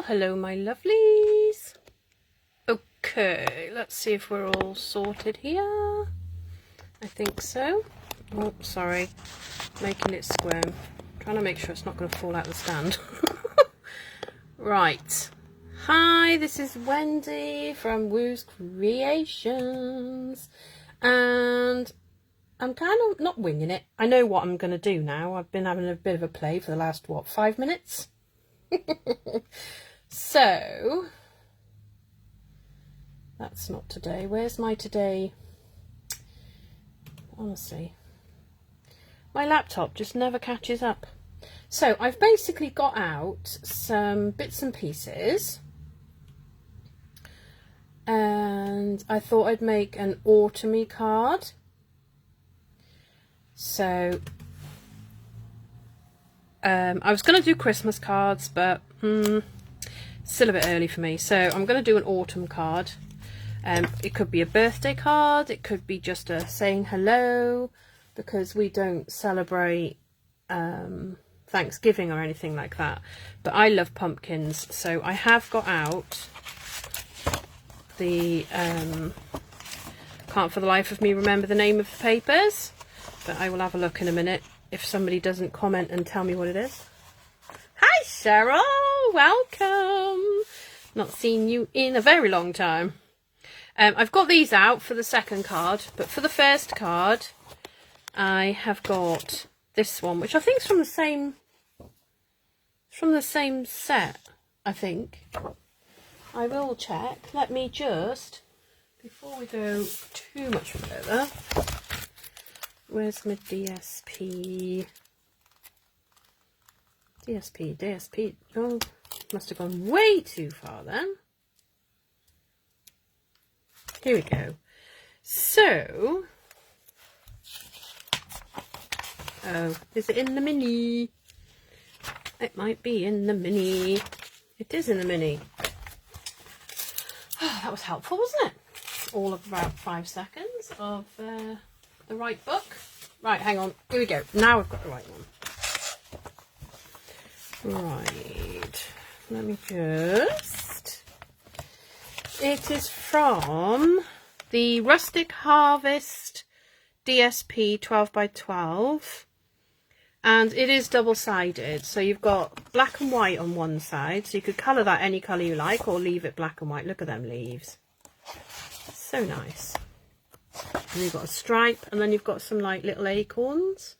hello my lovelies. Okay, let's see if we're all sorted here. I think so. Oh, sorry, making it squirm. Trying to make sure it's not going to fall out of the stand. Right. Hi, this is Wendy from Woo's Creations. And I'm kind of not winging it. I know what I'm going to do now. I've been having a bit of a play for the last, what, 5 minutes? So, that's not today. Where's my today? Honestly, my laptop just never catches up. So, I've basically got out some bits and pieces. And I thought I'd make an autumny card. So, I was going to do Christmas cards, but still a bit early for me. So I'm going to do an autumn card. It could be a birthday card. It could be just a saying hello, because we don't celebrate Thanksgiving or anything like that. But I love pumpkins, so I have got out the can't for the life of me remember the name of the papers, but I will have a look in a minute if somebody doesn't comment and tell me what it is. Hi Cheryl, welcome. Not seen you in a very long time. I've got these out for the second card, but for the first card I have got this one, which I think is from the same set, I think. I will check. Let me just, before we go too much further, where's my DSP? DSP. Oh, must have gone way too far then. Here we go. So, oh, is it in the mini? It might be in the mini. It is in the mini. Oh, that was helpful, wasn't it? All of about 5 seconds of the right book. Right, hang on. Here we go. Now I've got the right one. Right. Let me just... It is from the Rustic Harvest DSP 12x12. And it is double-sided. So you've got black and white on one side. So you could colour that any colour you like, or leave it black and white. Look at them leaves. So nice. And you've got a stripe, and then you've got some like little acorns.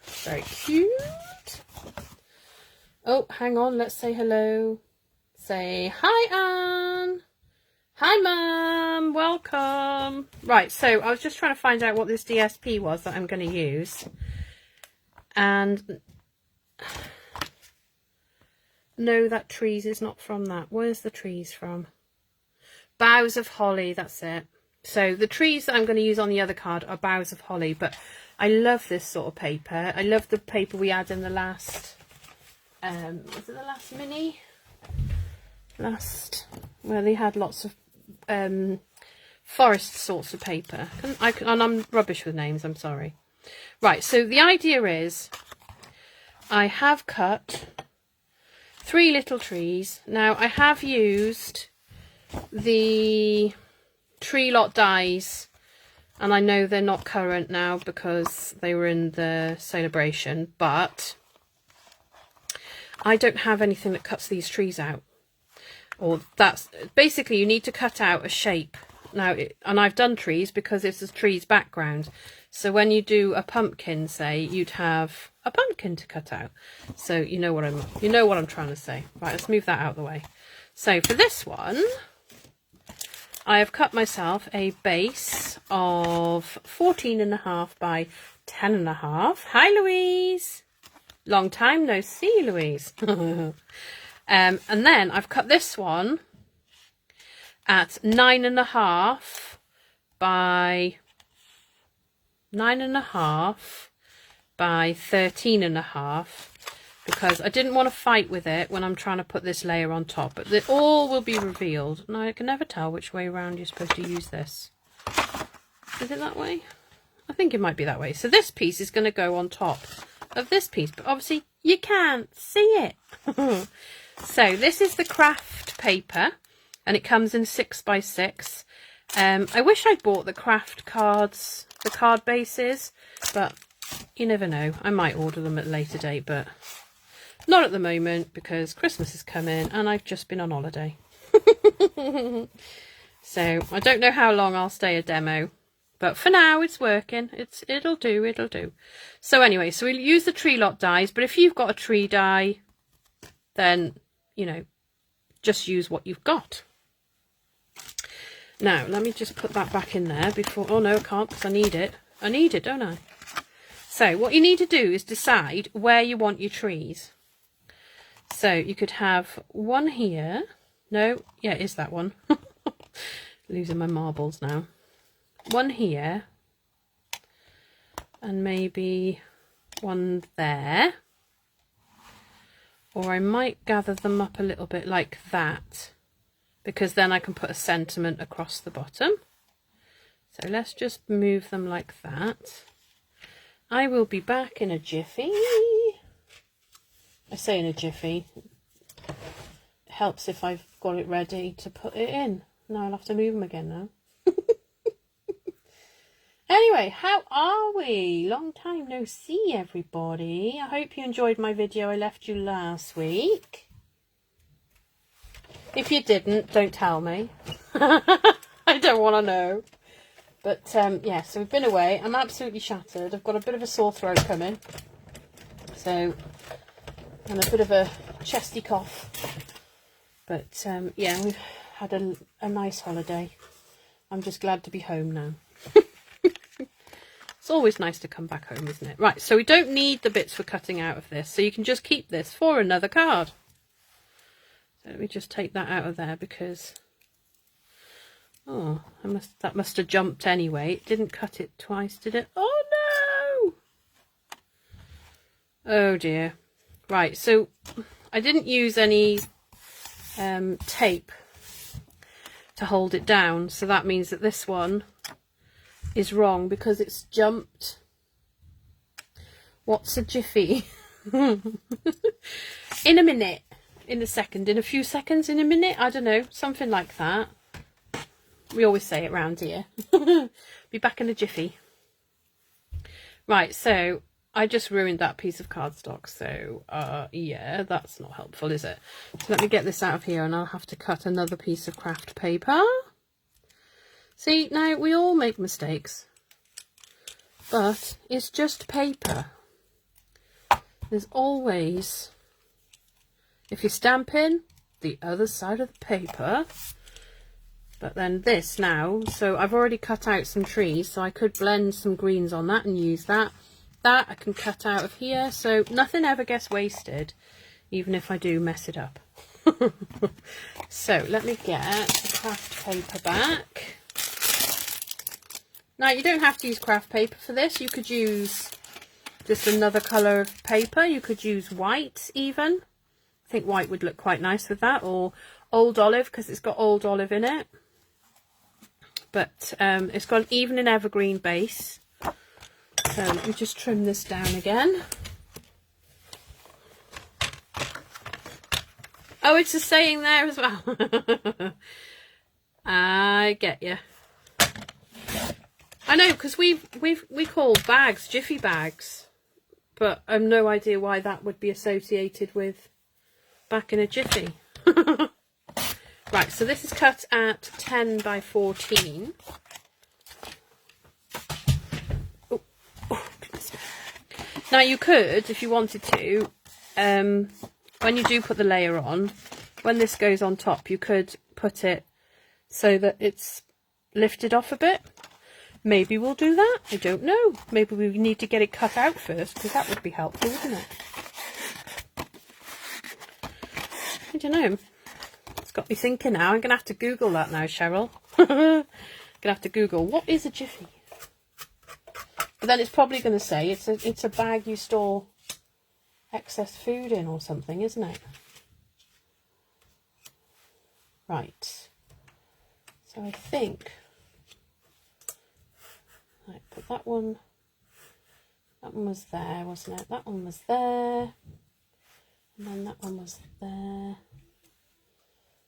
Very cute. Oh, hang on, let's say hello. Say hi, Anne. Hi, Mum. Welcome. Right, so I was just trying to find out what this DSP was that I'm going to use. And no, that trees is not from that. Where's the trees from? Boughs of holly, that's it. So the trees that I'm going to use on the other card are boughs of holly, but I love this sort of paper. I love the paper we had in the last, was it the last mini? Where they had lots of forest sorts of paper. And I'm rubbish with names, I'm sorry. Right, so the idea is I have cut 3 little trees. Now I have used the tree lot dies, and I know they're not current now because they were in the celebration, but I don't have anything that cuts these trees out. Or that's basically, you need to cut out a shape. Now, and I've done trees because it's a tree's background. So when you do a pumpkin, say, you'd have a pumpkin to cut out. So you know what I'm trying to say. Right, let's move that out of the way. So for this one, I have cut myself a base of 14.5 by 10.5. Hi, Louise. Long time no see, Louise. And then I've cut this one at 9.5 by 9.5 by 13.5, because I didn't want to fight with it when I'm trying to put this layer on top. But it all will be revealed. Now I can never tell which way around you're supposed to use this. Is it that way? I think it might be that way. So this piece is going to go on top of this piece, but obviously you can't see it. So this is the craft paper, and it comes in 6x6. I wish I'd bought the craft cards, the card bases, but you never know. I might order them at a later date, but not at the moment because Christmas is coming and I've just been on holiday. So I don't know how long I'll stay a demo, but for now it's working. It'll do. So anyway, so we'll use the tree lot dies, but if you've got a tree die, then, you know, just use what you've got. Now, let me just put that back in there before... Oh, no, I can't because I need it. I need it, don't I? So, what you need to do is decide where you want your trees. So, you could have one here. No, yeah, it is that one. Losing my marbles now. One here. And maybe one there. Or I might gather them up a little bit like that, because then I can put a sentiment across the bottom. So let's just move them like that. I will be back in a jiffy. I say in a jiffy. It helps if I've got it ready to put it in. Now I'll have to move them again now. Anyway, how are we? Long time no see, everybody. I hope you enjoyed my video I left you last week. If you didn't, don't tell me. I don't want to know. But, yeah, so we've been away. I'm absolutely shattered. I've got a bit of a sore throat coming. So, and a bit of a chesty cough. But, yeah, we've had a nice holiday. I'm just glad to be home now. It's always nice to come back home, isn't it? Right, so we don't need the bits for cutting out of this. So you can just keep this for another card. So let me just take that out of there because... Oh, that must have jumped anyway. It didn't cut it twice, did it? Oh, no! Oh, dear. Right, so I didn't use any tape to hold it down. So that means that this one is wrong because it's jumped. What's a jiffy? In a minute, in a second, in a few seconds, in a minute, I don't know, something like that. We always say it round here. Be back in a jiffy. Right, so I just ruined that piece of cardstock, so yeah, that's not helpful, is it? So let me get this out of here and I'll have to cut another piece of craft paper. See, now we all make mistakes, but it's just paper. There's always, if you're stamping, the other side of the paper. But then this now, so I've already cut out some trees, so I could blend some greens on that and use that. That I can cut out of here, so nothing ever gets wasted, even if I do mess it up. So let me get the craft paper back. Now, you don't have to use craft paper for this. You could use just another colour of paper. You could use white even. I think white would look quite nice with that. Or old olive, because it's got old olive in it. But it's got an even and evergreen base. So let me just trim this down again. Oh, it's a saying there as well. I get you. I know, because we call bags jiffy bags, but I have no idea why that would be associated with back in a jiffy. Right, so this is cut at 10 by 14. Oh, goodness. Now you could, if you wanted to, when you do put the layer on, when this goes on top, you could put it so that it's lifted off a bit. Maybe we'll do that. I don't know. Maybe we need to get it cut out first, because that would be helpful, wouldn't it? I don't know. It's got me thinking now. I'm going to have to Google that now, Cheryl. Going to have to Google, what is a jiffy? But then it's probably going to say it's a bag you store excess food in or something, isn't it? Right. So I think... Right, put that one was there, wasn't it? That one was there. And then that one was there.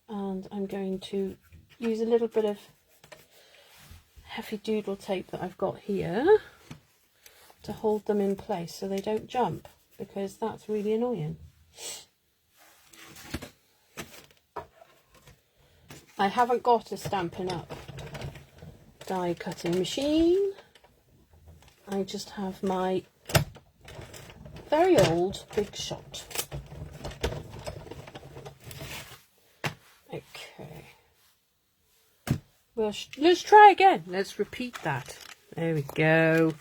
And I'm going to use a little bit of heavy doodle tape that I've got here to hold them in place so they don't jump, because that's really annoying. I haven't got a Stampin' Up die cutting machine. I just have my very old Big Shot. Okay. Well, let's try again. Let's repeat that. There we go.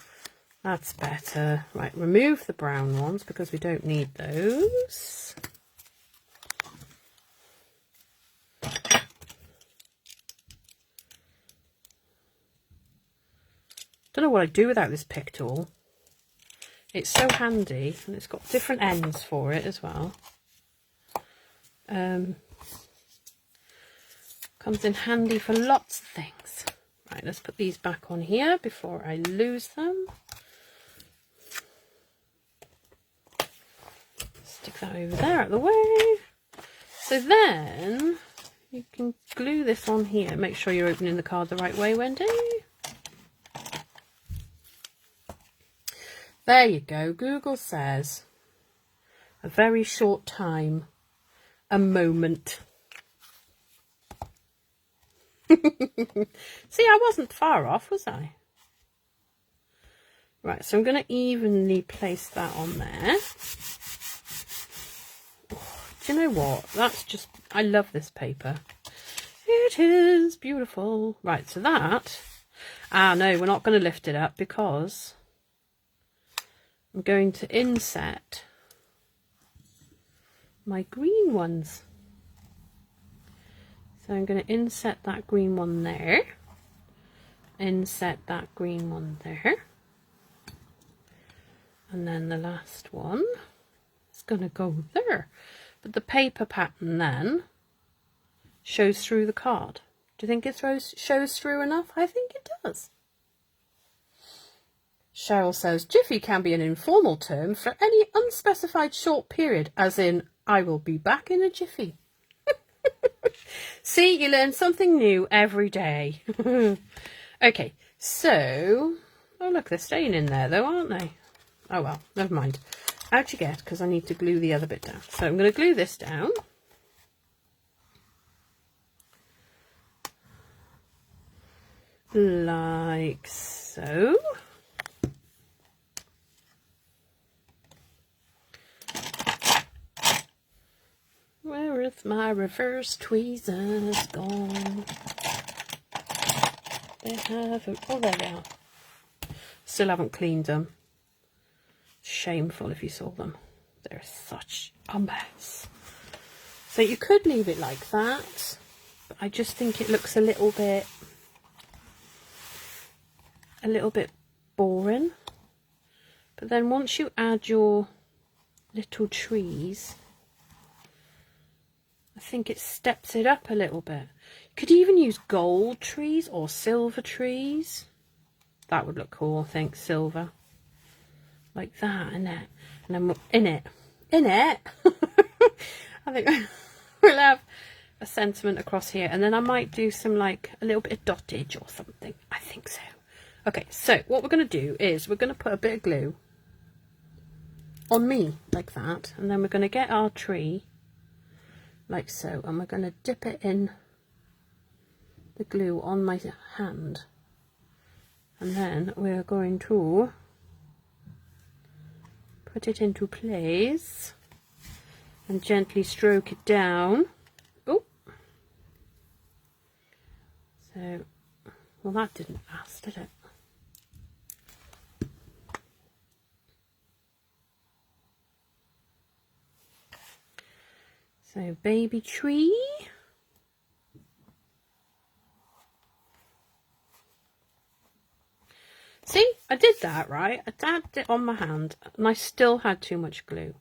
That's better. Right, remove the brown ones because we don't need those. Don't know what I'd do without this pick tool. It's so handy, and it's got different ends for it as well. Comes in handy for lots of things. Right, let's put these back on here before I lose them. Stick that over there out of the way. So then you can glue this on here. Make sure you're opening the card the right way, Wendy. There you go. Google says a very short time, a moment. See, I wasn't far off, was I? Right, so I'm going to evenly place that on there. Oh, do you know what? That's just, I love this paper. It is beautiful. Right, so that, no, we're not going to lift it up because I'm going to inset my green ones. So I'm going to inset that green one there, inset that green one there, and then the last one is going to go there. But the paper pattern then shows through the card. Do you think it shows through enough? I think it does. Cheryl says, Jiffy can be an informal term for any unspecified short period, as in, I will be back in a jiffy. See, you learn something new every day. Okay, so, oh look, they're staying in there though, aren't they? Oh well, never mind. Out you get, because I need to glue the other bit down. So I'm going to glue this down. Like so. Where is my reverse tweezers gone? They haven't. Oh, there they are. Still haven't cleaned them. Shameful if you saw them. They're such a mess. So you could leave it like that, but I just think it looks a little bit boring. But then once you add your little trees, I think it steps it up a little bit. You could even use gold trees or silver trees. That would look cool, I think, silver. Like that, in it. And then in it. I think we'll have a sentiment across here. And then I might do some, like, a little bit of dottage or something. I think so. Okay, so what we're going to do is we're going to put a bit of glue on me, like that. And then we're going to get our tree like so, and we're going to dip it in the glue on my hand, and then we're going to put it into place and gently stroke it down. Oh, so, well, that didn't last, did it? So, baby tree. See, I did that, right? I dabbed it on my hand and I still had too much glue.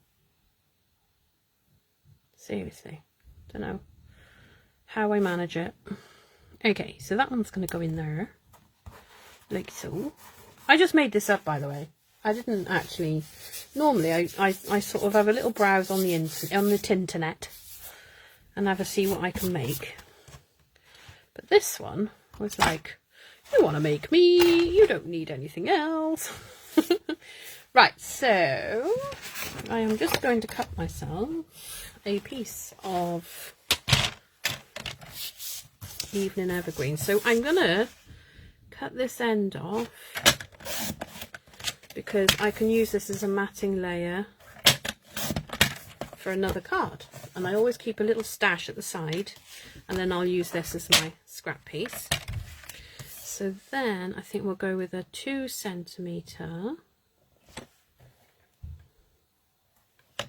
Seriously. Don't know how I manage it. Okay, so that one's going to go in there. Like so. I just made this up, by the way. I didn't actually, normally I sort of have a little browse on the tinternet and have a see what I can make. But this one was like, you want to make me, you don't need anything else. Right, so I am just going to cut myself a piece of evening evergreen. So I'm going to cut this end off because I can use this as a matting layer for another card. And I always keep a little stash at the side, and then I'll use this as my scrap piece. So then I think we'll go with a 2 centimetre. I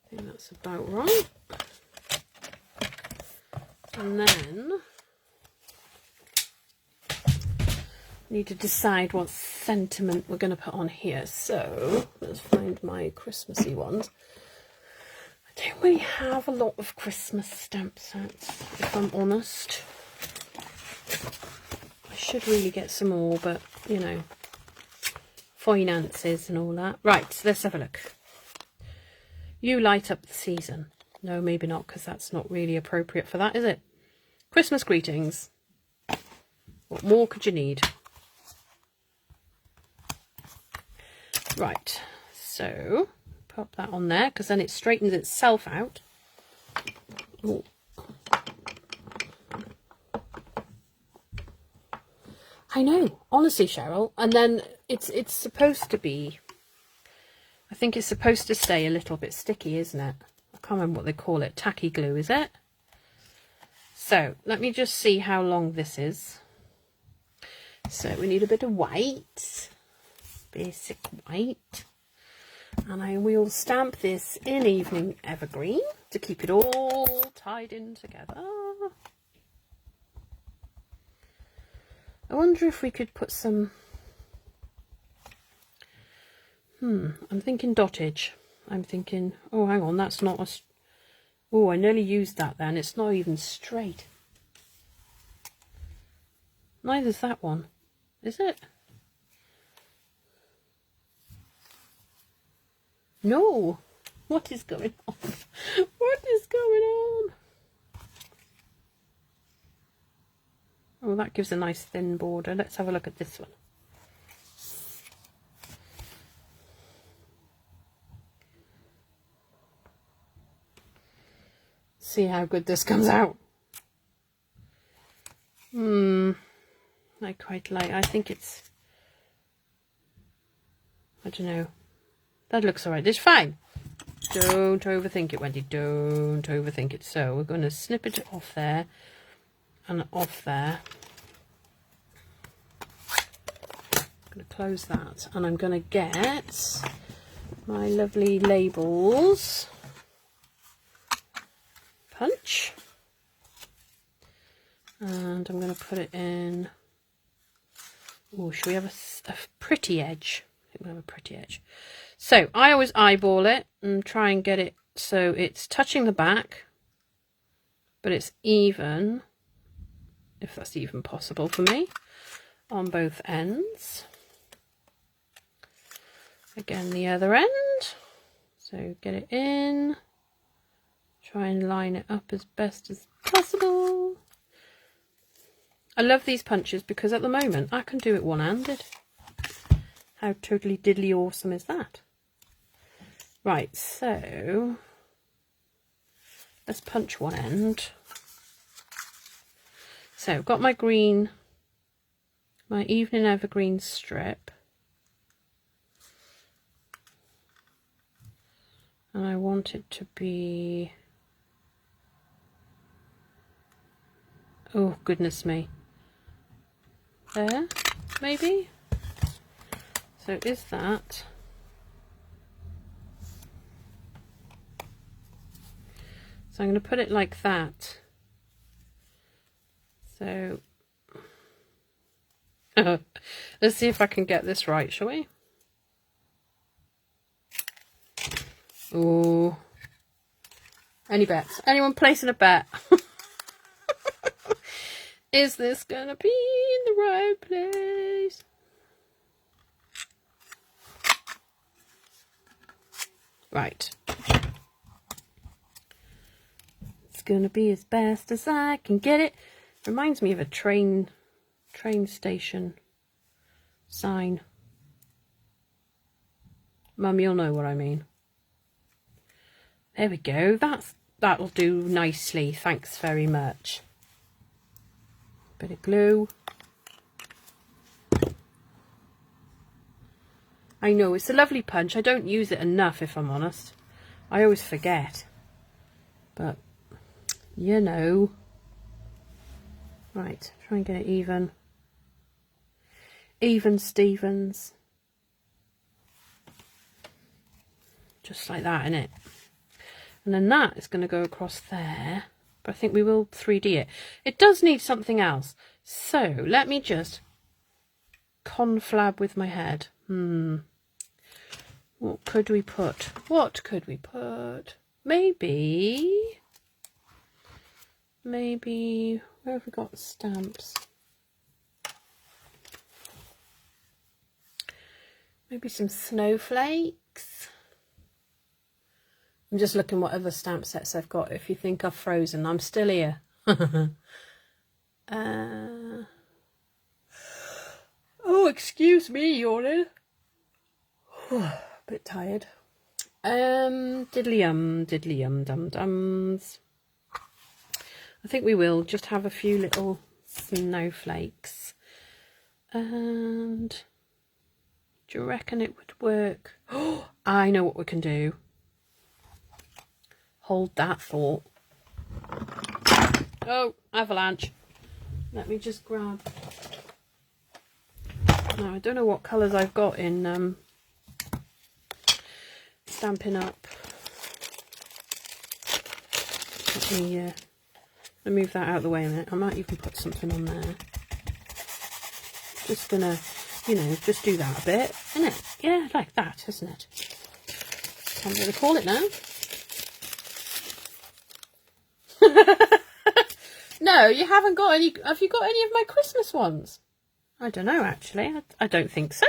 think that's about right. And then need to decide what sentiment we're going to put on here. So let's find my Christmassy ones. I don't really have a lot of Christmas stamp sets, if I'm honest. I should really get some more, but you know, finances and all that. Right, so let's have a look. You light up the season. No, maybe not, because that's not really appropriate for that, is it? Christmas greetings. What more could you need? Right, so pop that on there, because then it straightens itself out. Ooh. I know, honestly, Cheryl. And then it's supposed to be, I think it's supposed to stay a little bit sticky, isn't it? I can't remember what they call it. Tacky glue, is it? So let me just see how long this is. So we need a bit of white, basic white. And I will stamp this in evening evergreen to keep it all tied in together. I wonder if we could put some, I'm thinking dottage. I'm thinking, oh, hang on, that's not a, oh, I nearly used that then. It's not even straight. Neither's that one, is it? No. What is going on? What is going on? Oh, that gives a nice thin border. Let's have a look at this one. See how good this comes out. I quite like, I think it's, I don't know. That looks alright. It's fine. Don't overthink it, Wendy. Don't overthink it. So we're going to snip it off there and off there. I'm going to close that, and I'm going to get my lovely labels punch, and I'm going to put it in. Oh, should we have a pretty edge? I think we'll have a pretty edge. So I always eyeball it and try and get it so it's touching the back, but it's even, if that's even possible for me, on both ends. Again, the other end. So get it in, try and line it up as best as possible. I love these punches because at the moment I can do it one-handed. How totally diddly awesome is that? Right, so let's punch one end. So I've got my green, my evening evergreen strip. And I want it to be, oh goodness me, there, maybe? So is that, so I'm going to put it like that. So let's see if I can get this right, shall we? Oh, any bets? Anyone placing a bet? Is this gonna be in the right place? Right. It's going to be as best as I can get it. Reminds me of a train station sign. Mum, you'll know what I mean. There we go. That'll do nicely. Thanks very much. Bit of glue. I know, it's a lovely punch. I don't use it enough, if I'm honest. I always forget. But, you know. Right, try and get it even. Even Stevens. Just like that, innit? And then that is going to go across there. But I think we will 3D it. It does need something else. So, let me just conflab with my head. What could we put? What could we put? Maybe, where have we got stamps? Maybe some snowflakes. I'm just looking what other stamp sets I've got. If you think I've frozen, I'm still here. Oh, excuse me, yawning. Bit tired. Diddly dum dums. I think we will just have a few little snowflakes. And do you reckon it would work? Oh, I know what we can do. Hold that thought. Oh, avalanche. Let me just grab. Now, I don't know what colours I've got in Stampin' Up. Let me move that out of the way a minute. I might even put something on there. Just gonna, you know, just do that a bit, innit? Yeah, like that, isn't it? I'm gonna call it now. No, you haven't got any. Have you got any of my Christmas ones? I don't know, actually. I don't think so.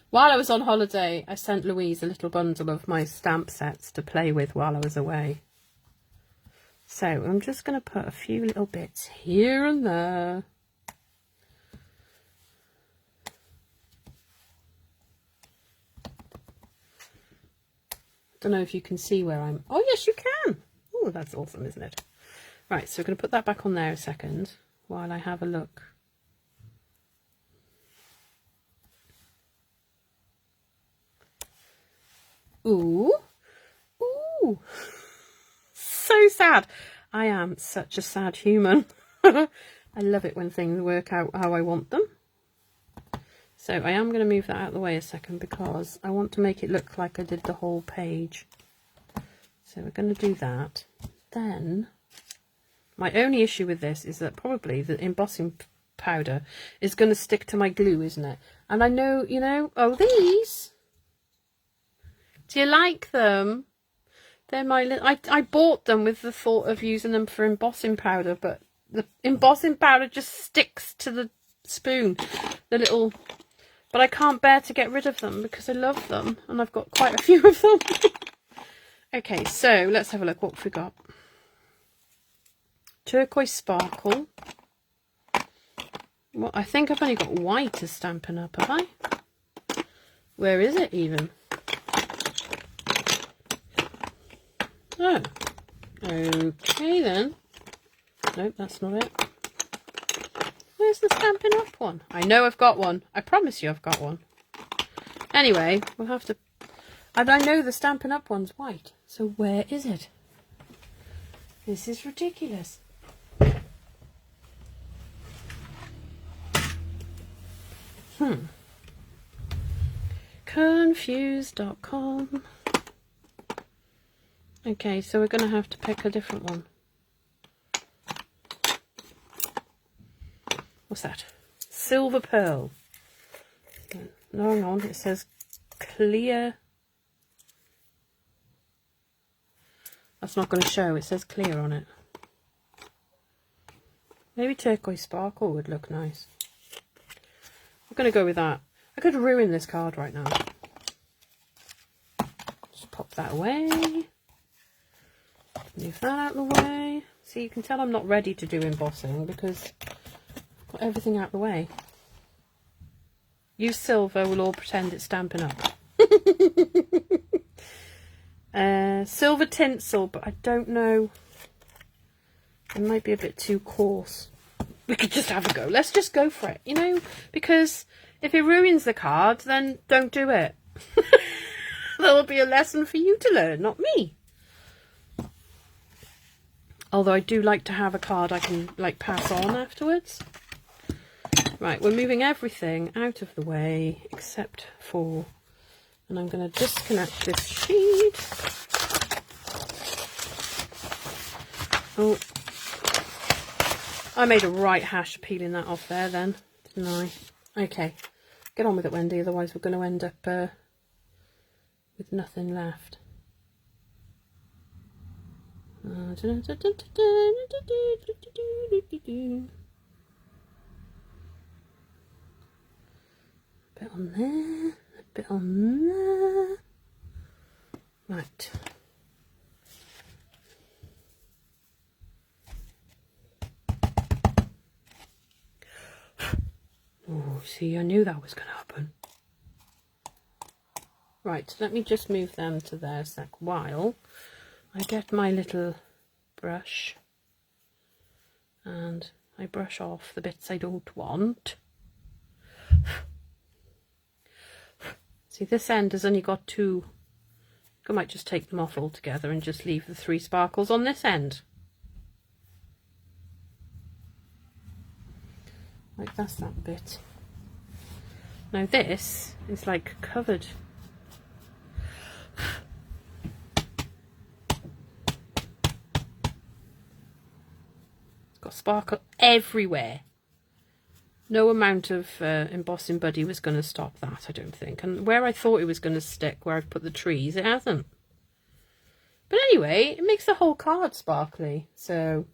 While I was on holiday, I sent Louise a little bundle of my stamp sets to play with while I was away. So I'm just going to put a few little bits here and there. Don't know if you can see where I'm. Oh, yes, you can. Oh, that's awesome, isn't it? Right, so we're going to put that back on there a second while I have a look. Ooh, ooh, so sad. I am such a sad human. I love it when things work out how I want them. So I am going to move that out of the way a second because I want to make it look like I did the whole page. So we're going to do that. Then, my only issue with this is that probably the embossing powder is going to stick to my glue, isn't it? And I know, you know, oh, these... Do you like them? They're my little... I bought them with the thought of using them for embossing powder, but the embossing powder just sticks to the spoon. The little... But I can't bear to get rid of them because I love them, and I've got quite a few of them. Okay, so let's have a look. What have we got? Turquoise sparkle. Well, I think I've only got white as Stampin' Up, have I? Where is it even? Oh, okay then. Nope, that's not it. Where's the Stampin' Up one? I know I've got one. I promise you I've got one. Anyway, we'll have to... And I know the Stampin' Up one's white. So where is it? This is ridiculous. Confused.com. Okay, so we're going to have to pick a different one. What's that? Silver pearl. No, hang on. It says clear. That's not going to show. It says clear on it. Maybe turquoise sparkle would look nice. I'm going to go with that. I could ruin this card right now. pop that away. Move that out of the way. See, you can tell I'm not ready to do embossing because I've got everything out of the way. Use silver, we'll all pretend it's Stampin' Up. Silver tinsel, but I don't know. It might be a bit too coarse. We could just have a go. Let's just go for it, you know, because if it ruins the card, then don't do it. That'll be a lesson for you to learn, not me. Although I do like to have a card I can like pass on afterwards. Right, we're moving everything out of the way except for, and I'm going to disconnect this sheet. Oh, I made a right hash of peeling that off there then, didn't I? Okay, get on with it, Wendy, otherwise we're going to end up with nothing left. A bit on there, a bit on there. Right. Oh, see, I knew that was going to happen. Right, let me just move them to there a sec while I get my little brush and I brush off the bits I don't want. See, this end has only got two. I might just take them off altogether and just leave the 3 sparkles on this end. Like, that's that bit. Now this is like covered. It's got sparkle everywhere. No amount of embossing buddy was going to stop that, I don't think. And where I thought it was going to stick, where I've put the trees, it hasn't. But anyway, it makes the whole card sparkly, so...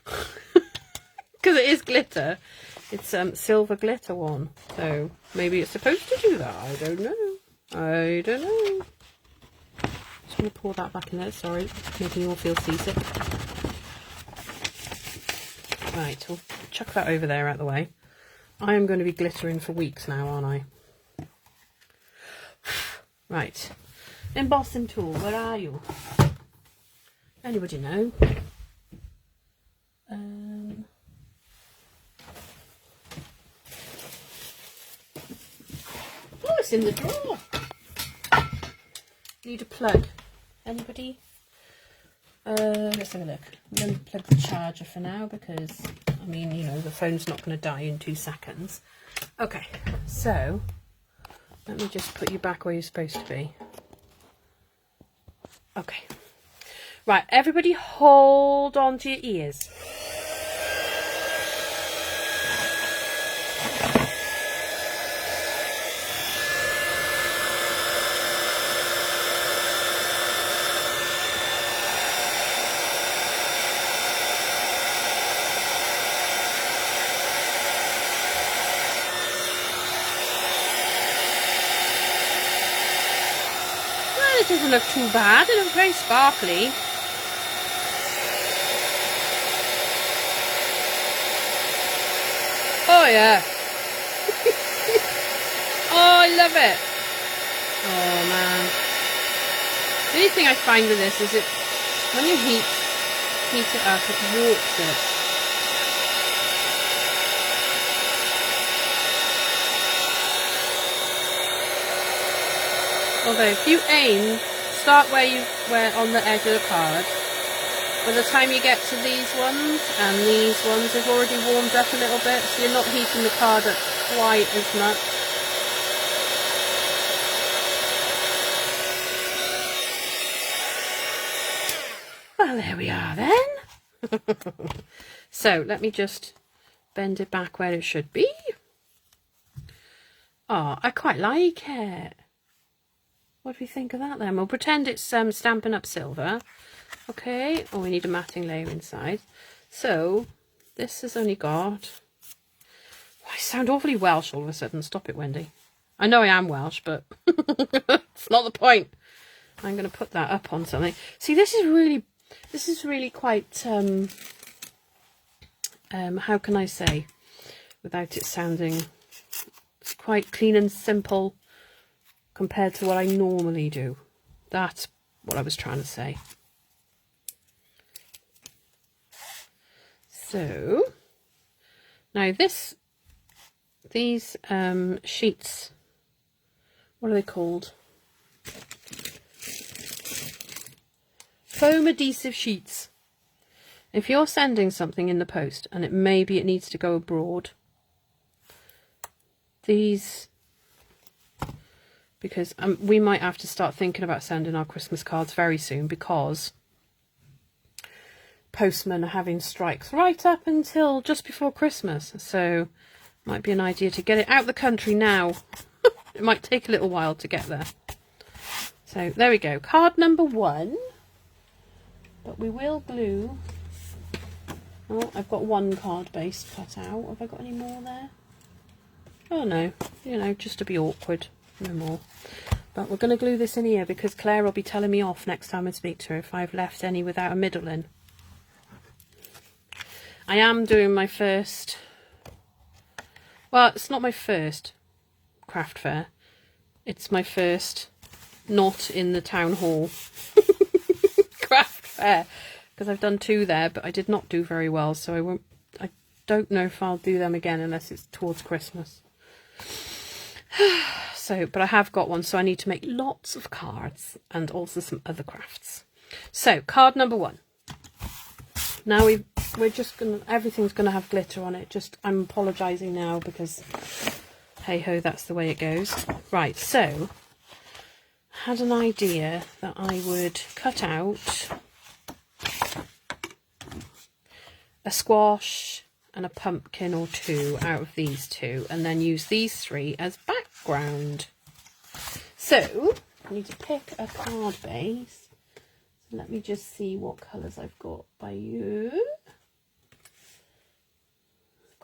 Because it is glitter. It's silver glitter one. So maybe it's supposed to do that. I don't know. I don't know. Just going to pour that back in there. Sorry, making you all feel seasick. Right, we'll chuck that over there out of the way. I am going to be glittering for weeks now, aren't I? Right. Embossing tool, where are you? Anybody know? Oh, it's in the drawer. Need a plug. Anybody? Let's have a look. I'm going to plug the charger for now because, I mean, you know, the phone's not going to die in 2 seconds. Okay, so let me just put you back where you're supposed to be. Okay. Right, everybody hold on to your ears. It doesn't look too bad. It looks very sparkly. Oh yeah. Oh, I love it. Oh man. The only thing I find with this is it when you heat it up, it warps it. Although if you aim, start where on the edge of the card. By the time you get to these ones and these ones, they've already warmed up a little bit, so you're not heating the card up quite as much. Well, there we are then. So let me just bend it back where it should be. Oh, I quite like it. What do you think of that then? We'll pretend it's Stampin' Up silver. Okay, oh, we need a matting layer inside. So, this has only got... Oh, I sound awfully Welsh all of a sudden. Stop it, Wendy. I know I am Welsh, but it's not the point. I'm going to put that up on something. See, this is really quite, how can I say, without it sounding, it's quite clean and simple compared to what I normally do. That's what I was trying to say. So, now these sheets, what are they called? Foam adhesive sheets. If you're sending something in the post and it needs to go abroad, these, because we might have to start thinking about sending our Christmas cards very soon, because postmen are having strikes right up until just before Christmas. So might be an idea to get it out of the country now. It might take a little while to get there. So there we go, card number 1. But we will glue. Oh, I've got one card base cut out. Have I got any more there? Oh no, you know, just to be awkward, no more. But we're going to glue this in here because Claire will be telling me off next time I speak to her if I've left any without a middle in. I am doing my first, well, it's not my first craft fair. It's my first not in the town hall craft fair, because I've done 2 there, but I did not do very well, so I don't know if I'll do them again unless it's towards Christmas. So, but I have got one, so I need to make lots of cards and also some other crafts. So, card number 1. Now we're just gonna, everything's gonna have glitter on it. I'm apologising now because hey ho, that's the way it goes. Right, so I had an idea that I would cut out a squash and a pumpkin or 2 out of these 2, and then use these 3 as background. So I need to pick a card base. So let me just see what colours I've got by you.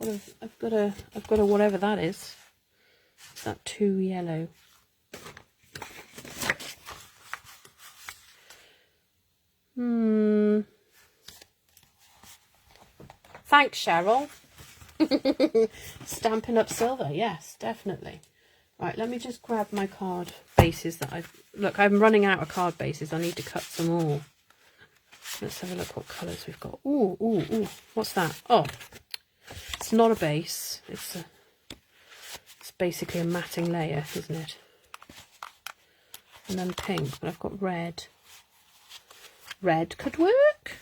I've got a whatever that is. Is that 2 yellow? Thanks, Cheryl. Stampin' Up silver, yes, definitely. Right, let me just grab my card bases that look, I'm running out of card bases. I need to cut some more. Let's have a look what colours we've got. Ooh, ooh, ooh. What's that? Oh, it's not a base. It's basically a matting layer, isn't it? And then pink, but I've got red. Red could work.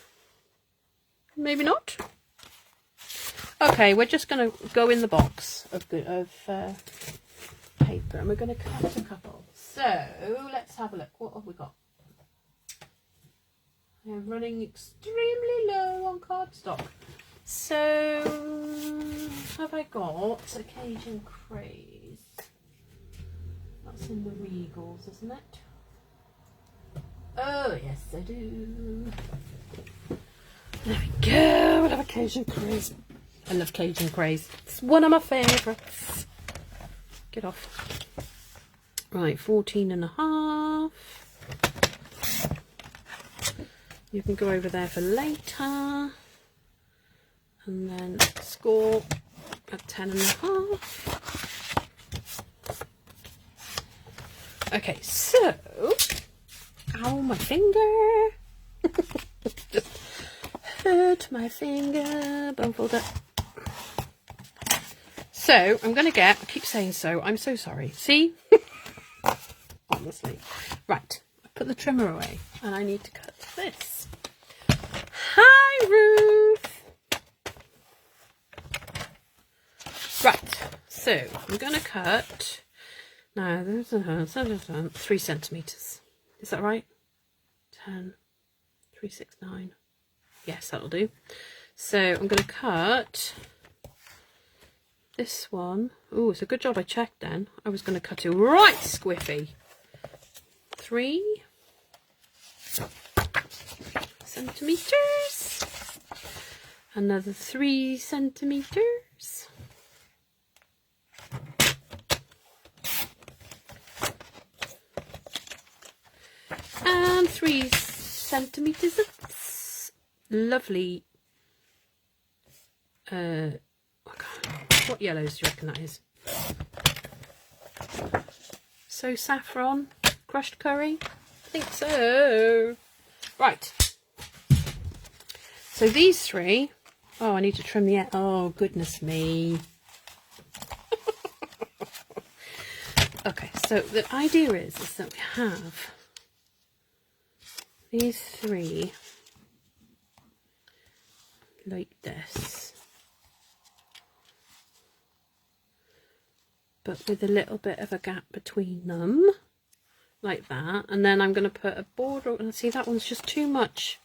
Maybe not. Okay, we're just going to go in the box of paper, and we're going to cut a couple. So let's have a look. What have we got? I'm running extremely low on cardstock. So have I got Occasion Craze? That's in the Regals, isn't it? Oh yes, I do. There we go. I love Occasion Craze. I love Cajun Craze. It's one of my favourites. Get off. Right, 14.5. You can go over there for later. And then score at 10.5. Okay, so, ow, my finger. Just hurt my finger. Bumbled it. So, I'm going to I keep saying so, I'm so sorry. See? Honestly. Right, I put the trimmer away and I need to cut this. Hi, Ruth! Right, so I'm going to cut, now there's 3 centimetres. Is that right? 10, 3, 6, 9. Yes, that'll do. So I'm going to cut this one. Oh, it's a good job I checked then. I was going to cut it right squiffy. 3 centimetres. Another 3 centimetres. And 3 centimetres of lovely, what yellows do you reckon that is? So saffron, crushed curry? I think so. Right. So these 3, oh, I need to trim the end. Oh, goodness me. Okay, so the idea is that we have these 3 like this, but with a little bit of a gap between them, like that. And then I'm going to put a border, and see, that one's just too much.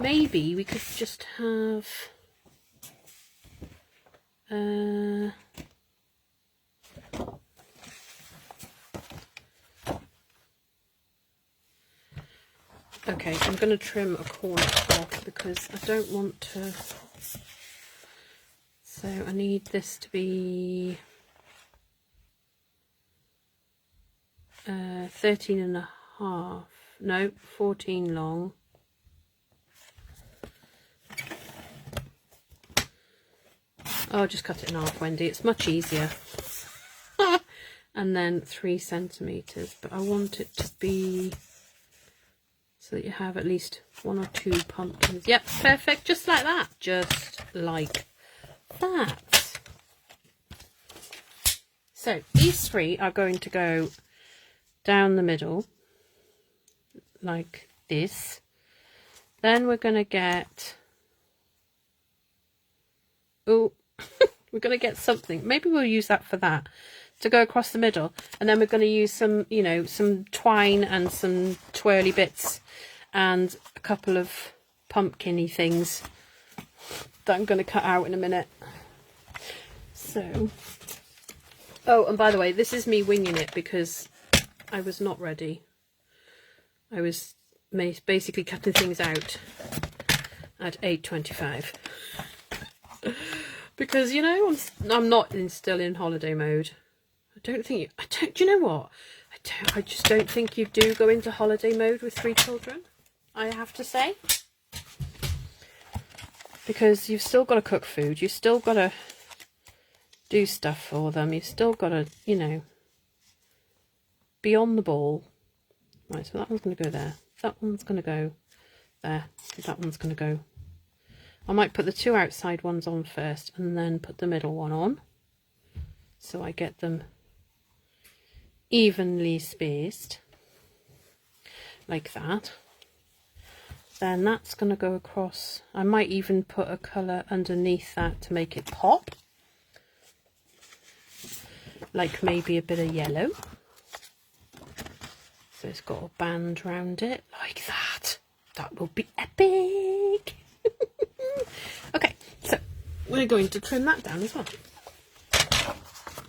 Maybe we could just have okay, I'm going to trim a corner off because I don't want to, so I need this to be 13 and a half, no, 14 long. Oh, just cut it in half, Wendy, it's much easier. And then 3 centimetres, but I want it to be so that you have at least 1 or 2 pumpkins. Yep, perfect, just like that, just like that. So these 3 are going to go down the middle like this. Then we're going to get, oh, we're going to get something, maybe we'll use that for that, to go across the middle. And then we're going to use some, you know, some twine and some twirly bits and a couple of pumpkin-y things that I'm going to cut out in a minute. So, oh, and by the way, this is me winging it because I was not ready. I was basically cutting things out at 8:25 because, you know, I'm not still in holiday mode. Do you know what? I just don't think you do go into holiday mode with 3 children, I have to say. Because you've still got to cook food, you've still got to do stuff for them, you've still got to, you know, be on the ball. Right, so that one's going to go there, that one's going to go there, that one's going to go. I might put the 2 outside ones on first and then put the middle one on, so I get them evenly spaced like that. Then that's going to go across. I might even put a colour underneath that to make it pop, like maybe a bit of yellow, so it's got a band round it like that. That will be epic. Okay, so we're going to trim that down as well.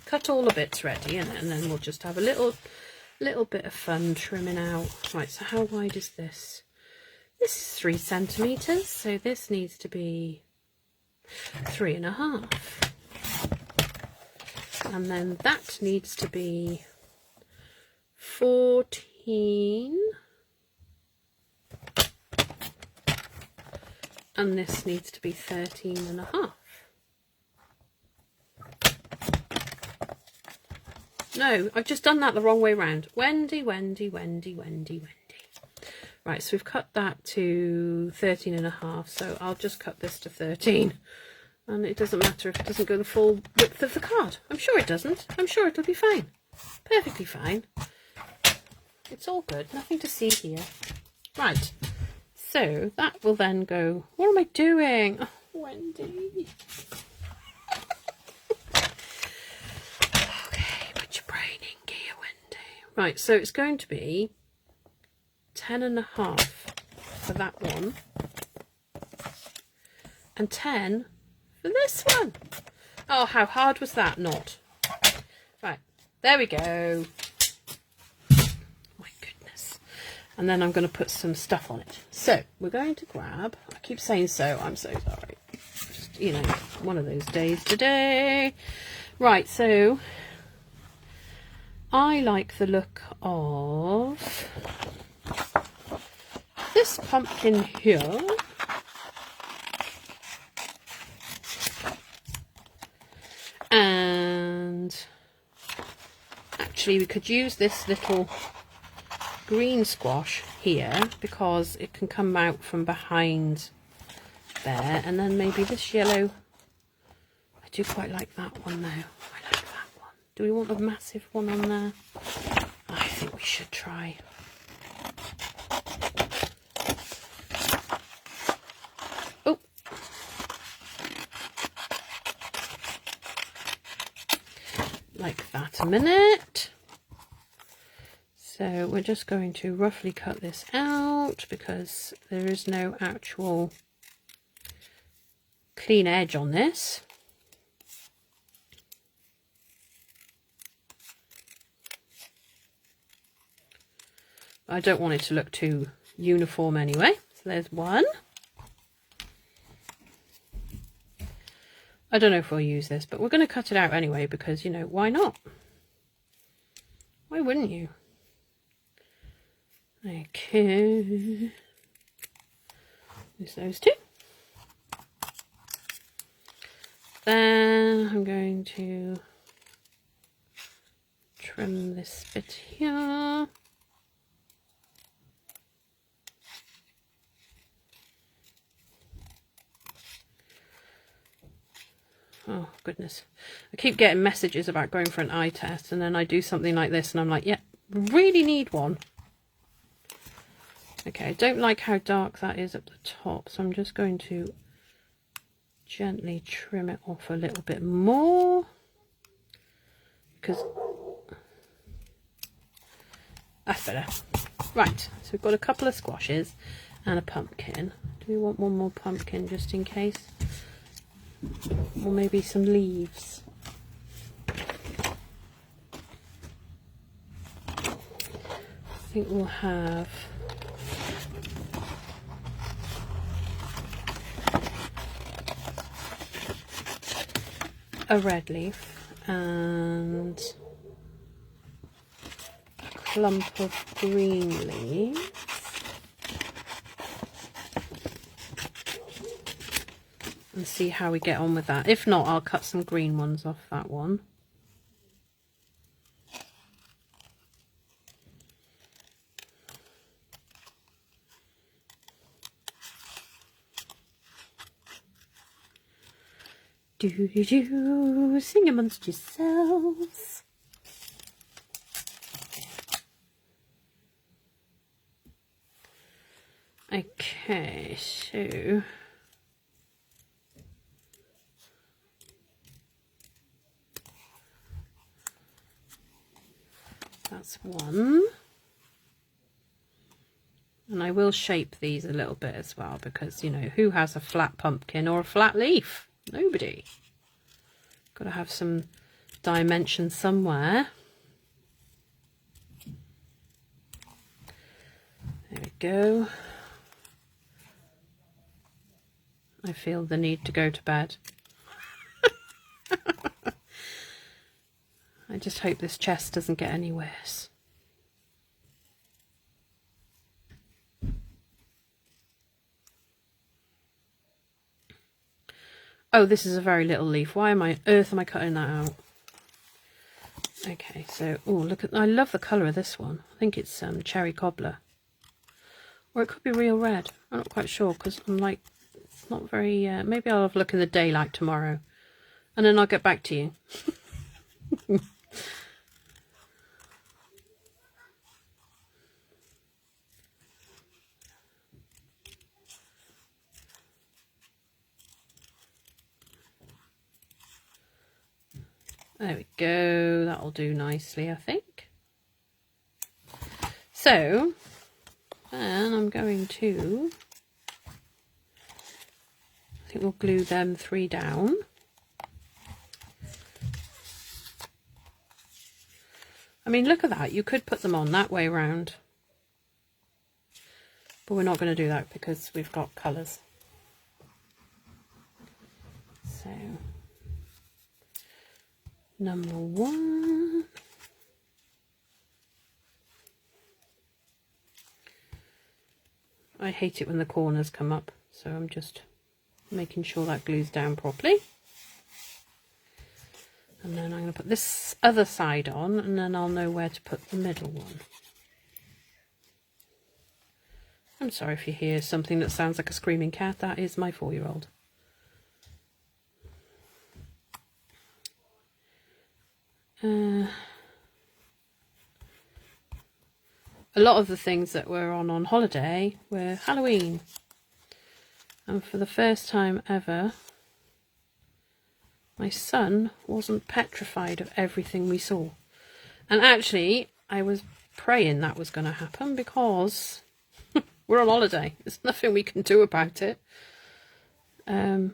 Cut all the bits ready, and then we'll just have a little bit of fun trimming out. Right, so how wide is this? This is 3 centimetres, so this needs to be 3.5. And then that needs to be 14. And this needs to be 13.5. No, I've just done that the wrong way round. Wendy. Right, so we've cut that to 13.5, so I'll just cut this to 13. And it doesn't matter if it doesn't go the full width of the card. I'm sure it doesn't. I'm sure it'll be fine. Perfectly fine. It's all good. Nothing to see here. Right, so that will then go... What am I doing? Oh, Wendy. Right, so it's going to be 10.5 for that one and 10 for this one. Oh, how hard was that not? Right, there we go. My goodness. And then I'm going to put some stuff on it. So we're going to grab, I keep saying so, I'm so sorry. Just, you know, one of those days today. Right, so I like the look of this pumpkin here. And actually we could use this little green squash here because it can come out from behind there, and then maybe this yellow. I do quite like that one though. I like that one. Do we want a massive one on there? I think we should try. Oh, like that a minute. So we're just going to roughly cut this out because there is no actual clean edge on this. I don't want it to look too uniform anyway. So there's one. I don't know if we'll use this, but we're going to cut it out anyway because, you know, why not? Why wouldn't you? Okay. There's those two. Then I'm going to trim this bit here. Oh goodness, I keep getting messages about going for an eye test, and then I do something like this and I'm like, yeah, really need one. Okay, I don't like how dark that is at the top, so I'm just going to gently trim it off a little bit more because that's better. Right, so we've got a couple of squashes and a pumpkin. Do we want one more pumpkin just in case? Or maybe some leaves. I think we'll have a red leaf and a clump of green leaves. And see how we get on with that. If not, I'll cut some green ones off that one. Do, sing amongst yourselves. Okay, so that's one. And I will shape these a little bit as well because, you know, who has a flat pumpkin or a flat leaf? Nobody. Got to have some dimension somewhere. There we go. I feel the need to go to bed. I just hope this chest doesn't get any worse. Oh, this is a very little leaf. Why on earth am I cutting that out? Okay, so, oh, look at, I love the colour of this one. I think it's cherry cobbler. Or it could be real red. I'm not quite sure because I'm like, it's not very, maybe I'll have a look in the daylight tomorrow. And then I'll get back to you. There we go, that'll do nicely, I think. So, then I'm going to, I think we'll glue them 3 down. I mean, look at that, you could put them on that way round. But we're not going to do that because we've got colours. So, number 1. I hate it when the corners come up, so I'm just making sure that glues down properly. And then I'm going to put this other side on, and then I'll know where to put the middle one. I'm sorry if you hear something that sounds like a screaming cat. That is my 4-year-old. A lot of the things that were on holiday were Halloween. And for the first time ever, my son wasn't petrified of everything we saw. And actually, I was praying that was going to happen because we're on holiday. There's nothing we can do about it. But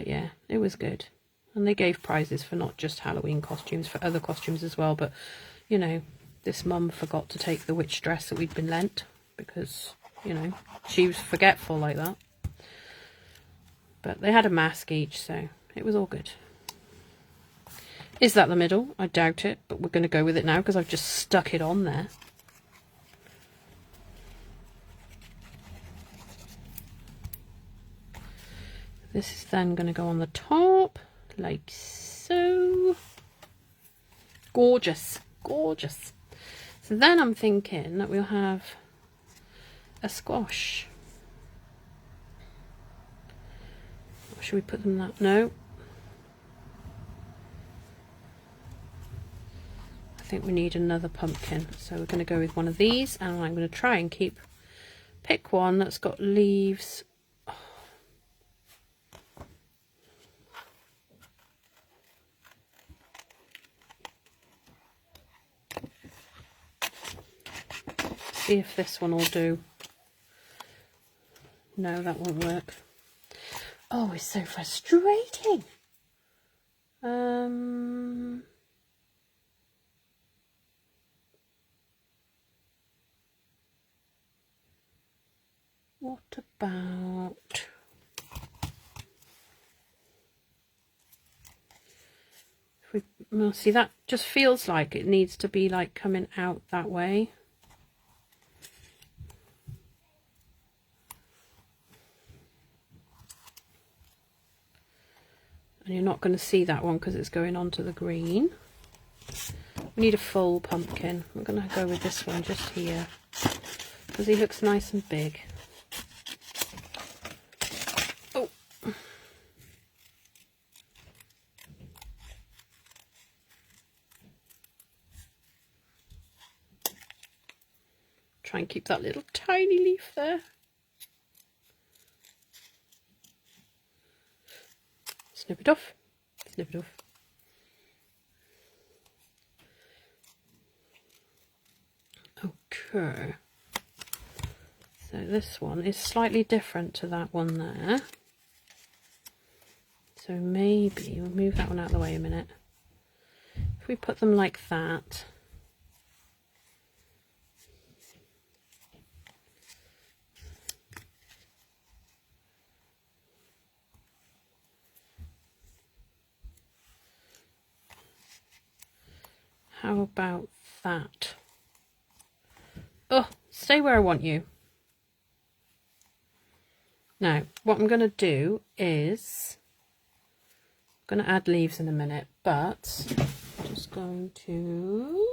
yeah, it was good. And they gave prizes for not just Halloween costumes, for other costumes as well. But, you know, this mum forgot to take the witch dress that we'd been lent because, you know, she was forgetful like that. But they had a mask each, so it was all good. Is that the middle? I doubt it, but we're going to go with it now because I've just stuck it on there. This is then going to go on the top, like so. Gorgeous, gorgeous. So then I'm thinking that we'll have a squash. Should we put them that? No. I think we need another pumpkin. So we're going to go with one of these, and I'm going to try and pick one that's got leaves. See if this one will do. No, that won't work. Oh, it's so frustrating. What about... Well, see, that just feels like it needs to be like coming out that way. And you're not going to see that one because it's going onto the green. We need a full pumpkin. I'm going to go with this one just here because he looks nice and big. Oh. Try and keep that little tiny leaf there. Snip it off. Snip it off. Okay. So this one is slightly different to that one there. So maybe we'll move that one out of the way a minute. If we put them like that. How about that? Oh, stay where I want you. Now, what I'm going to do is, I'm going to add leaves in a minute, but I'm just going to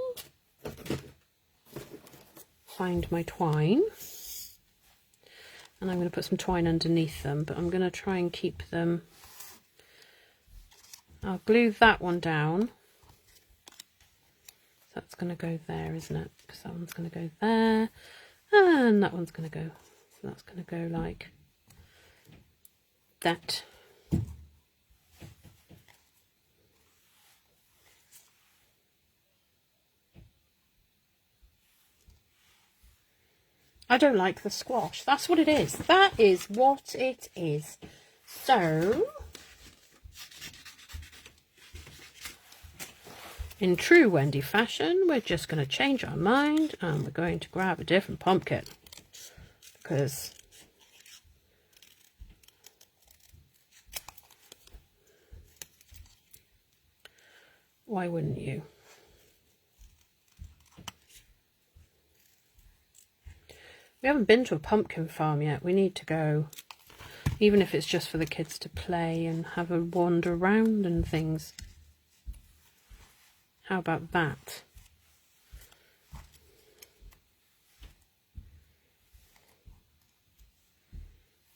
find my twine. And I'm going to put some twine underneath them, but I'm going to try and keep them. I'll glue that one down. That's going to go there, isn't it? Because that one's going to go there. And that one's going to go. So that's going to go like that. I don't like the squash. That's what it is. That is what it is. So... in true Wendy fashion, we're just going to change our mind and we're going to grab a different pumpkin. Because why wouldn't you? We haven't been to a pumpkin farm yet. We need to go. Even if it's just for the kids to play and have a wander around and things. How about that?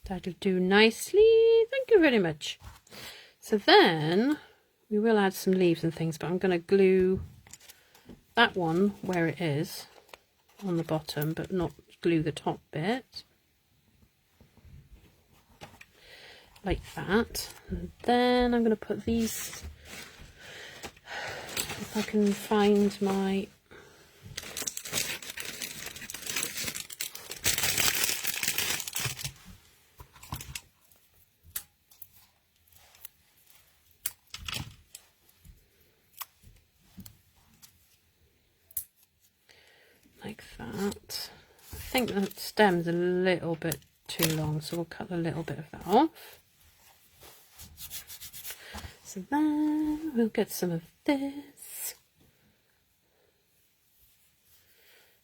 That'll do nicely. Thank you very much. So then we will add some leaves and things, but I'm going to glue that one where it is on the bottom, but not glue the top bit. Like that. And then I'm going to put these, if I can find my like that. I think that stem's a little bit too long, so we'll cut a little bit of that off. So then we'll get some of this.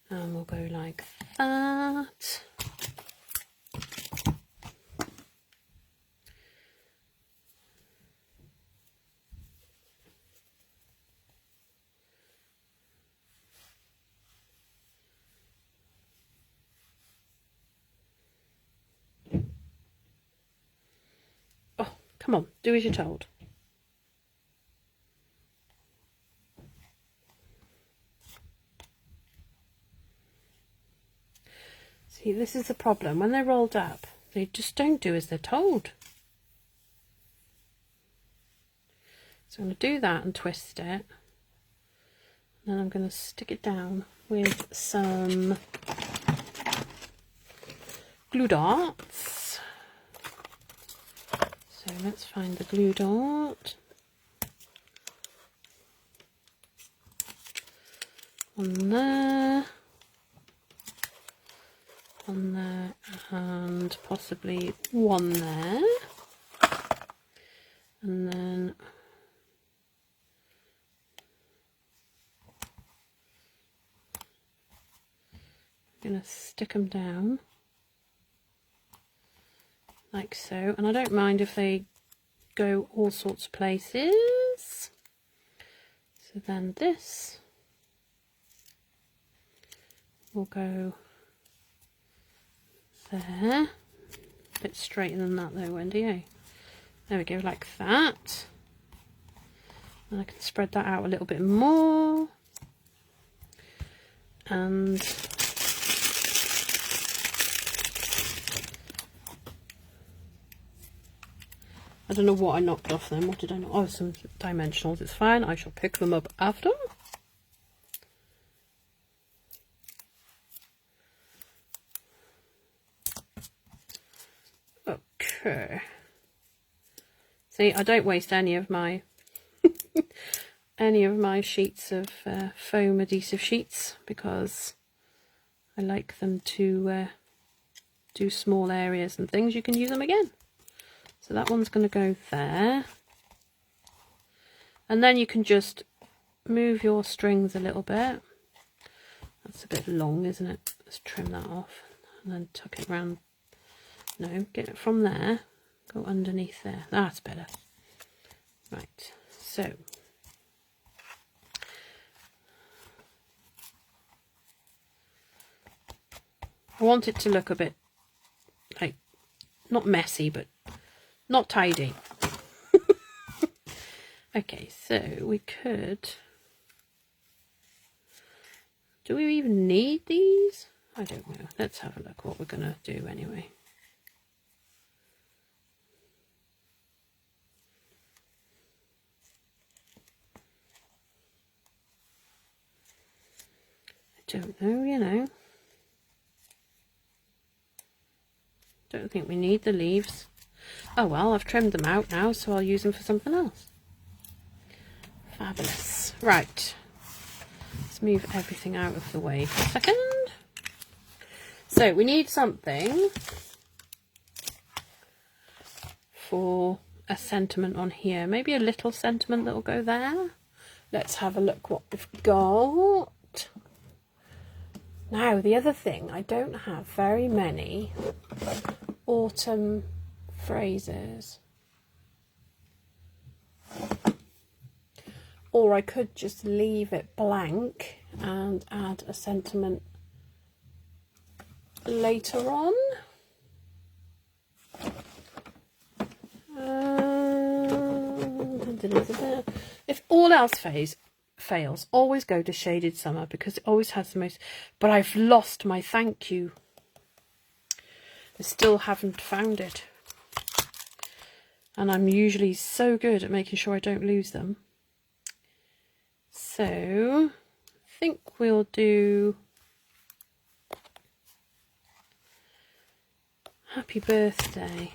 And we'll go like that. Oh, come on, do as you're told. See, this is the problem. When they're rolled up, they just don't do as they're told. So I'm going to do that and twist it. And then I'm going to stick it down with some glue dots. So let's find the glue dot. On there. On there, and possibly one there, and then I'm going to stick them down like so, and I don't mind if they go all sorts of places. So then this will go there, a bit straighter than that though, Wendy, eh? There we go, like that. And I can spread that out a little bit more. And I don't know what I knocked off then. What did I knock? Oh, some dimensionals. It's fine. I shall pick them up after. Okay. See, I don't waste any of my sheets of foam adhesive sheets because I like them to do small areas and things. You can use them again. So that one's going to go there, and then you can just move your strings a little bit. That's a bit long, isn't it? Let's trim that off and then tuck it around. No, get it from there, go underneath there. That's better. Right, so I want it to look a bit like, not messy, but not tidy. Okay, so we could, do we even need these? I don't know. Let's have a look what we're going to do anyway. I don't know, you know. Don't think we need the leaves. Oh well, I've trimmed them out now, so I'll use them for something else. Fabulous. Right. Let's move everything out of the way for a second. So we need something for a sentiment on here. Maybe a little sentiment that will go there. Let's have a look what we've got. Now, the other thing, I don't have very many autumn phrases. Or I could just leave it blank and add a sentiment later on. If all else fails, always go to Shaded Summer because it always has the most. But I've lost my thank you. I still haven't found it. And I'm usually so good at making sure I don't lose them. So I think we'll do happy birthday.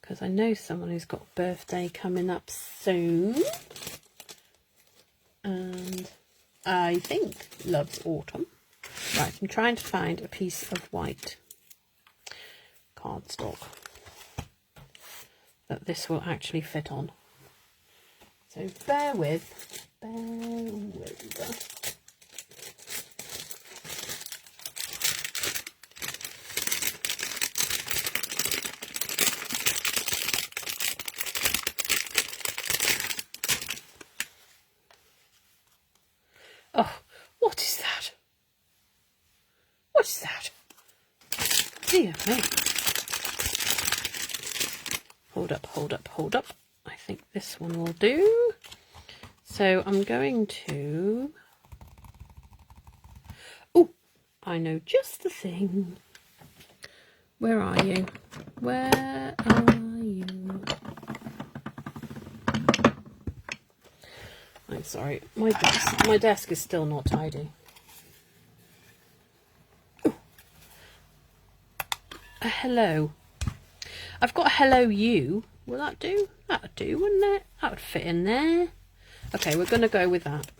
Because I know someone who's got a birthday coming up soon. And I think loves autumn. Right, I'm trying to find a piece of white cardstock that this will actually fit on. So bear with. Oh, what is that? What is that? Dear me. Hold up. I think this one will do. So I'm going to... Oh, I know just the thing. Where are you? Where are you? I'm sorry, my desk is still not tidy. Ooh. A hello. I've got a hello you. Will that do? That would do, wouldn't it? That would fit in there. Okay, we're going to go with that.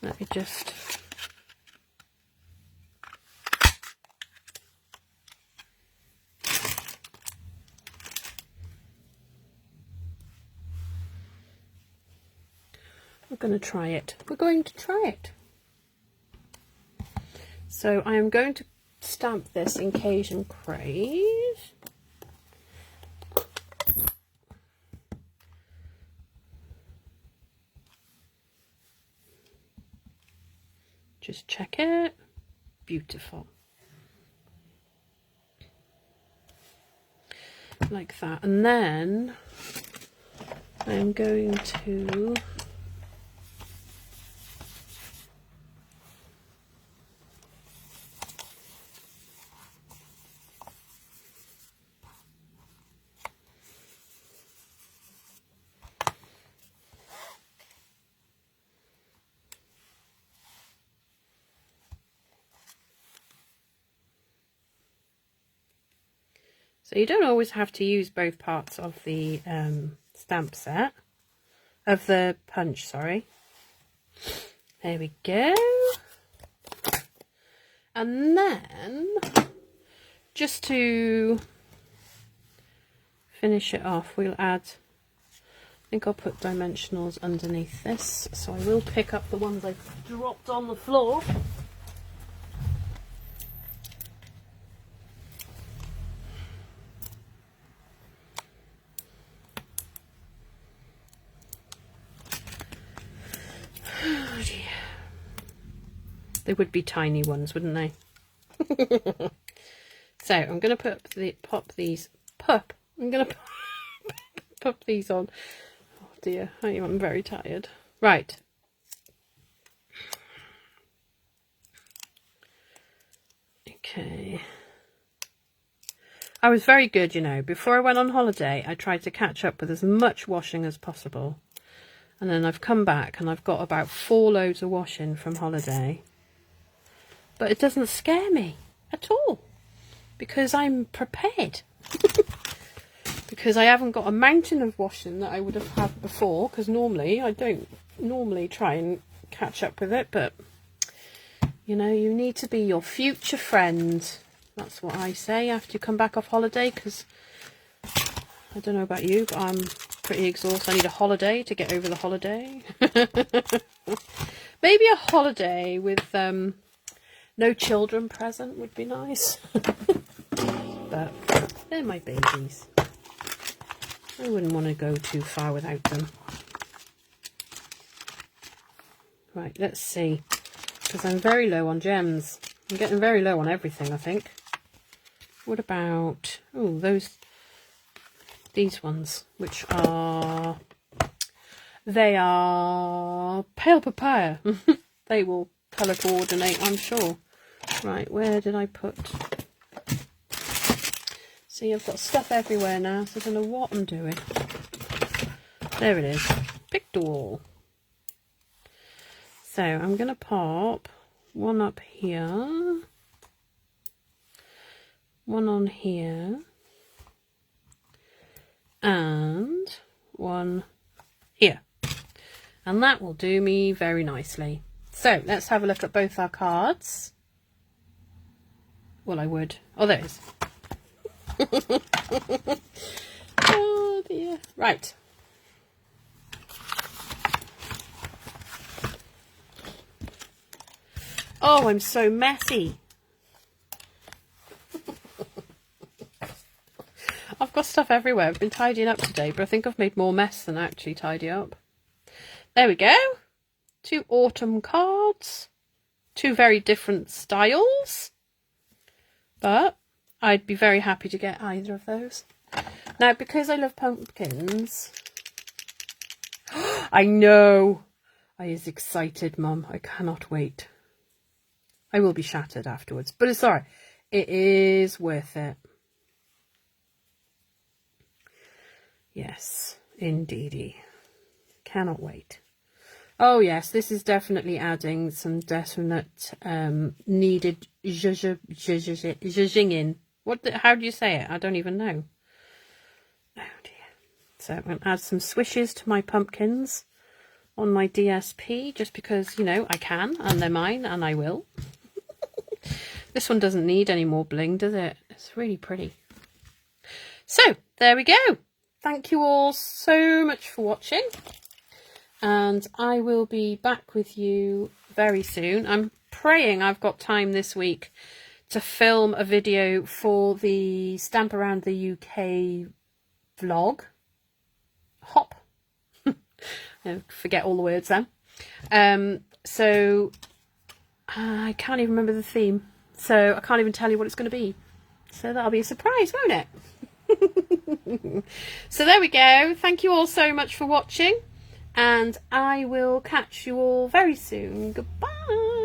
Let me just... We're going to try it. We're going to try it. So I am going to stamp this in Cajun Craze. Just check it. Beautiful. Like that. And then I'm going to... So you don't always have to use both parts of the stamp set, of the punch, sorry. There we go. And then, just to finish it off, we'll add, I think I'll put dimensionals underneath this. So I will pick up the ones I've dropped on the floor. They would be tiny ones, wouldn't they? So I'm going to pop these on. Oh dear, I'm very tired. Right. Okay. I was very good, you know. Before I went on holiday, I tried to catch up with as much washing as possible. And then I've come back and I've got about 4 loads of washing from holiday. But it doesn't scare me at all because I'm prepared. Because I haven't got a mountain of washing that I would have had before, because normally I don't try and catch up with it, but you know, you need to be your future friend. That's what I say after you come back off holiday, because I don't know about you, but I'm pretty exhausted. I need a holiday to get over the holiday. Maybe a holiday with no children present would be nice. But they're my babies. I wouldn't want to go too far without them. Right, let's see. Because I'm very low on gems. I'm getting very low on everything, I think. What about... oh, these ones, which are... they are pale papaya. They will colour coordinate, I'm sure. Right, where did I put... see, I've got stuff everywhere now, so I don't know what I'm doing. There it is. Picked all. So I'm going to pop one up here, one on here, and one here. And that will do me very nicely. So let's have a look at both our cards. Well, I would. Oh, there it is. Oh dear. Right. Oh, I'm so messy. I've got stuff everywhere. I've been tidying up today, but I think I've made more mess than actually tidy up. There we go. 2 autumn cards. 2 very different styles. But I'd be very happy to get either of those. Now, because I love pumpkins... I know! I is excited, Mum. I cannot wait. I will be shattered afterwards, but it's alright. It is worth it. Yes, indeedy. Cannot wait. Oh yes, this is definitely adding some definite needed zhuzhing in. How do you say it? I don't even know. Oh dear. So I'm going to add some swishes to my pumpkins on my DSP, just because, you know, I can, and they're mine, and I will. This one doesn't need any more bling, does it? It's really pretty. So, there we go. Thank you all so much for watching. And I will be back with you very soon. I'm praying I've got time this week to film a video for the Stamp Around the UK vlog. Hop. I forget all the words then. So, I can't even remember the theme. So I can't even tell you what it's going to be. So that'll be a surprise, won't it? So there we go. Thank you all so much for watching. And I will catch you all very soon. Goodbye.